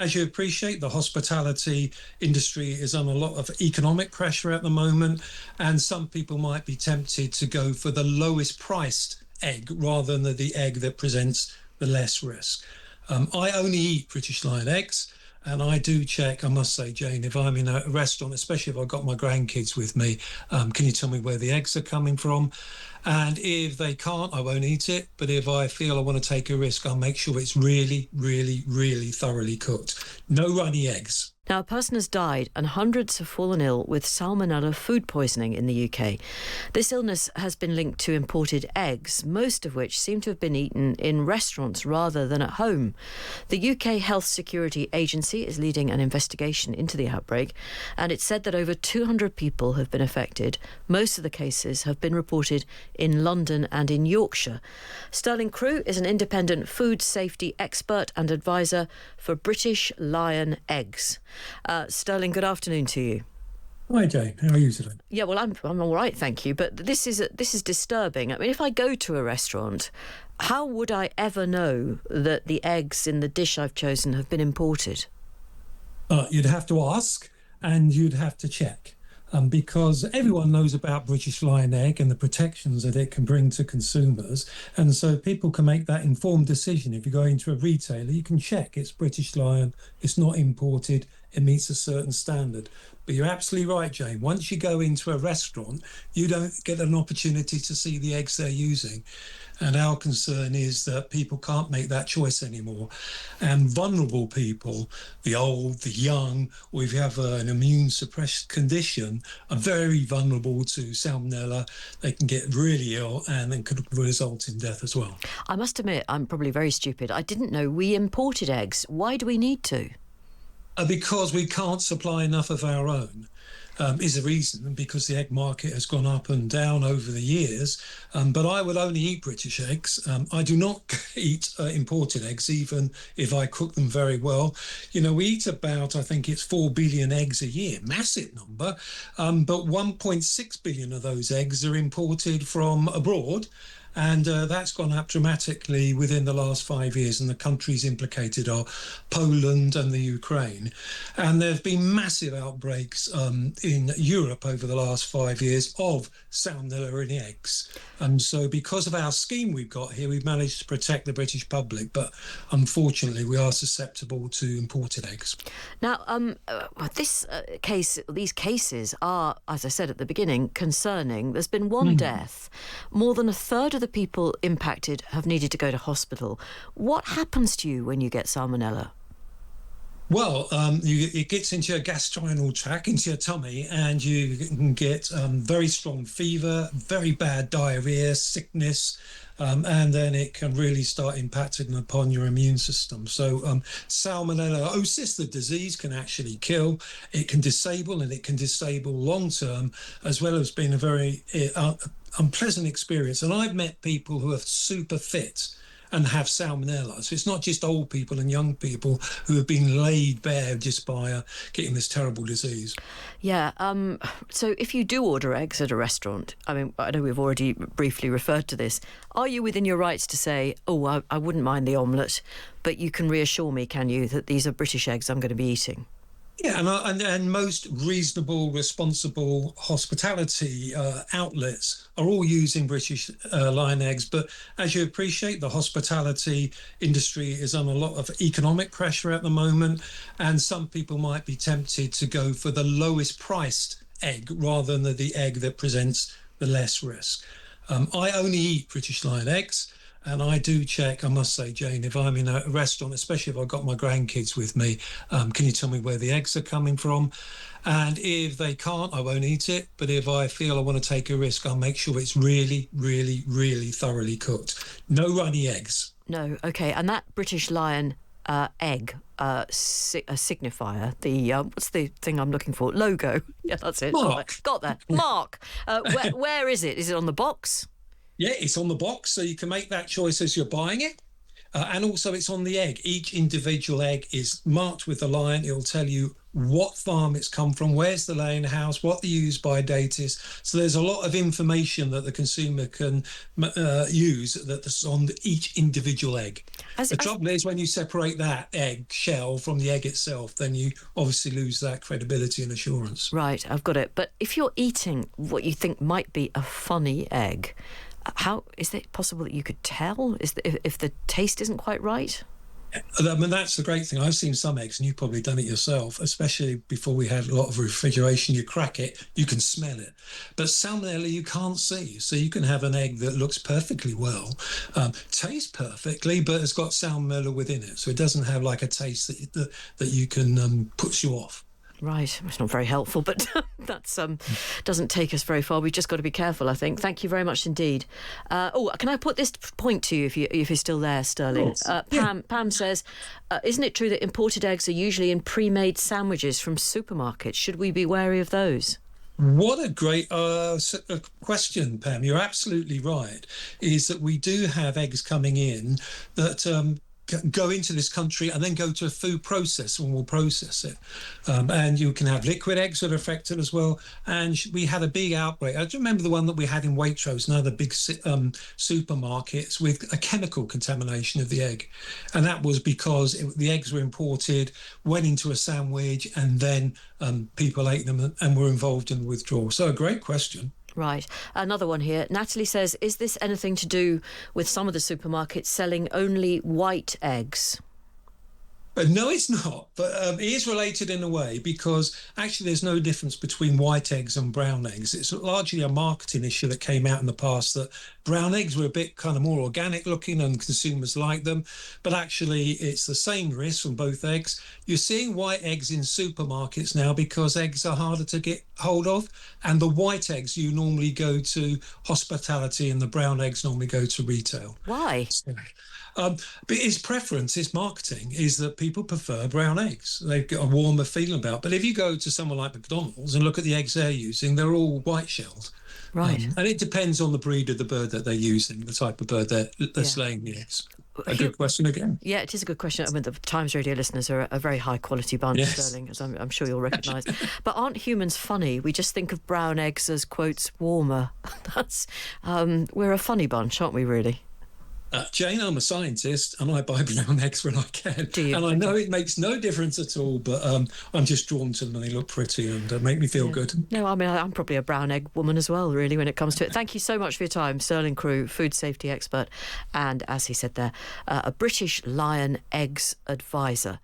As you appreciate, the hospitality industry is on a lot of economic pressure at the moment, and some people might be tempted to go for the lowest priced egg rather than the egg that presents the less risk. I only eat British Lion eggs, and I do check, I must say, Jane, if I'm in a restaurant, especially if I've got my grandkids with me, can you tell me where the eggs are coming from? And if they can't, I won't eat it. But if I feel I want to take a risk, I'll make sure it's really, really, really thoroughly cooked. No runny eggs. Now, a person has died and hundreds have fallen ill with salmonella food poisoning in the UK. This illness has been linked to imported eggs, most of which seem to have been eaten in restaurants rather than at home. The UK Health Security Agency is leading an investigation into the outbreak, and it's said that over 200 people have been affected. Most of the cases have been reported in London and in Yorkshire. Sterling Crew is an independent food safety expert and advisor for British Lion Eggs. Sterling, good afternoon to you. Hi, Jane. How are you today? Yeah, well, I'm all right, thank you. But this is disturbing. I mean, if I go to a restaurant, how would I ever know that the eggs in the dish I've chosen have been imported? You'd have to ask, and you'd have to check. Because everyone knows about British Lion egg and the protections that it can bring to consumers. And so people can make that informed decision. If you go into a retailer, you can check it's British Lion, it's not imported, it meets a certain standard. But you're absolutely right, Jane. Once you go into a restaurant, you don't get an opportunity to see the eggs they're using. And our concern is that people can't make that choice anymore. And vulnerable people, the old, the young, or if you have an immune suppressed condition, are very vulnerable to salmonella. They can get really ill and then could result in death as well. I must admit, I'm probably very stupid. I didn't know we imported eggs. Why do we need to? Because we can't supply enough of our own. Is a reason, because the egg market has gone up and down over the years. But I would only eat British eggs. I do not eat imported eggs, even if I cook them very well. You know, we eat about, I think it's 4 billion eggs a year, massive number. But 1.6 billion of those eggs are imported from abroad. And that's gone up dramatically within the last 5 years. And the countries implicated are Poland and the Ukraine. And there have been massive outbreaks in Europe over the last 5 years of salmonella in eggs. And so because of our scheme we've got here, we've managed to protect the British public. But unfortunately, we are susceptible to imported eggs. Now, these cases are, as I said at the beginning, concerning. There's been one death. More than a third of the people impacted have needed to go to hospital. What happens to you when you get salmonella? Well, it gets into your gastrointestinal tract, into your tummy, and you can get very strong fever, very bad diarrhea, sickness, and then it can really start impacting upon your immune system. So salmonellosis, the disease, can actually kill. It can disable, and it can disable long term, as well as being a very unpleasant experience. And I've met people who are super fit and have salmonella. So it's not just old people and young people who have been laid bare just by getting this terrible disease. Yeah. So if you do order eggs at a restaurant, I mean, I know we've already briefly referred to this, are you within your rights to say, oh, I wouldn't mind the omelette, but you can reassure me, can you, that these are British eggs I'm going to be eating? Yeah, and most reasonable, responsible hospitality outlets are all using British Lion eggs. But as you appreciate, the hospitality industry is on a lot of economic pressure at the moment, and some people might be tempted to go for the lowest priced egg rather than the egg that presents the less risk. I only eat British Lion eggs. And I do check, I must say, Jane, if I'm in a restaurant, especially if I've got my grandkids with me, can you tell me where the eggs are coming from? And if they can't, I won't eat it. But if I feel I want to take a risk, I'll make sure it's really, really, really thoroughly cooked. No runny eggs. No, OK. And that British Lion egg signifier, the what's the thing I'm looking for? Logo. Yeah, that's it. Mark. Got that. Mark. Where is it? Is it on the box? Yeah, it's on the box, so you can make that choice as you're buying it. And also it's on the egg. Each individual egg is marked with the lion. It'll tell you what farm it's come from, where's the laying house, what the use-by date is. So there's a lot of information that the consumer can use that's on each individual egg. The trouble is when you separate that egg shell from the egg itself, then you obviously lose that credibility and assurance. Right, I've got it. But if you're eating what you think might be a funny egg, how is it possible that you could tell if the taste isn't quite right? I mean, that's the great thing. I've seen some eggs, and you've probably done it yourself, especially before we had a lot of refrigeration. You crack it, you can smell it. But salmonella, you can't see. So you can have an egg that looks perfectly well, tastes perfectly, but has got salmonella within it. So it doesn't have like a taste that you can puts you off. Right, it's not very helpful, but that's doesn't take us very far. We've just got to be careful, I think. Thank you very much indeed. Can I put this point to you if you're still there, Sterling? Pam says, isn't it true that imported eggs are usually in pre-made sandwiches from supermarkets? Should we be wary of those? What a great question, Pam. You're absolutely right. Is that we do have eggs coming in that go into this country and then go to a food processor and we'll process it. And you can have liquid eggs that are affected as well. And we had a big outbreak. I do remember the one that we had in Waitrose, another big supermarkets, with a chemical contamination of the egg. And that was because the eggs were imported, went into a sandwich, and then people ate them and were involved in the withdrawal. So a great question. Right. Another one here. Natalie says, is this anything to do with some of the supermarkets selling only white eggs? No, it's not, but it is related in a way because actually there's no difference between white eggs and brown eggs. It's largely a marketing issue that came out in the past that brown eggs were a bit kind of more organic looking and consumers like them, but actually it's the same risk from both eggs. You're seeing white eggs in supermarkets now because eggs are harder to get hold of, and the white eggs you normally go to hospitality and the brown eggs normally go to retail. Why? But his preference, his marketing, is that people prefer brown eggs. They've got a warmer feeling about. But if you go to someone like McDonald's and look at the eggs they're using, they're all white shelled. Right. And it depends on the breed of the bird that they're using, the type of bird that's laying the eggs. A good question again. Yeah, it is a good question. I mean, the Times Radio listeners are a very high quality bunch, yes. Sterling, as I'm sure you'll recognise. But aren't humans funny? We just think of brown eggs as, quotes, warmer. We're a funny bunch, aren't we, really? Jane, I'm a scientist and I buy brown eggs when I can. Do you? And I know it makes no difference at all, but I'm just drawn to them and they look pretty and make me feel good. No, I mean, I'm probably a brown egg woman as well, really, when it comes to it. Thank you so much for your time, Sterling Crew, food safety expert, and, as he said there, a British Lion Eggs advisor.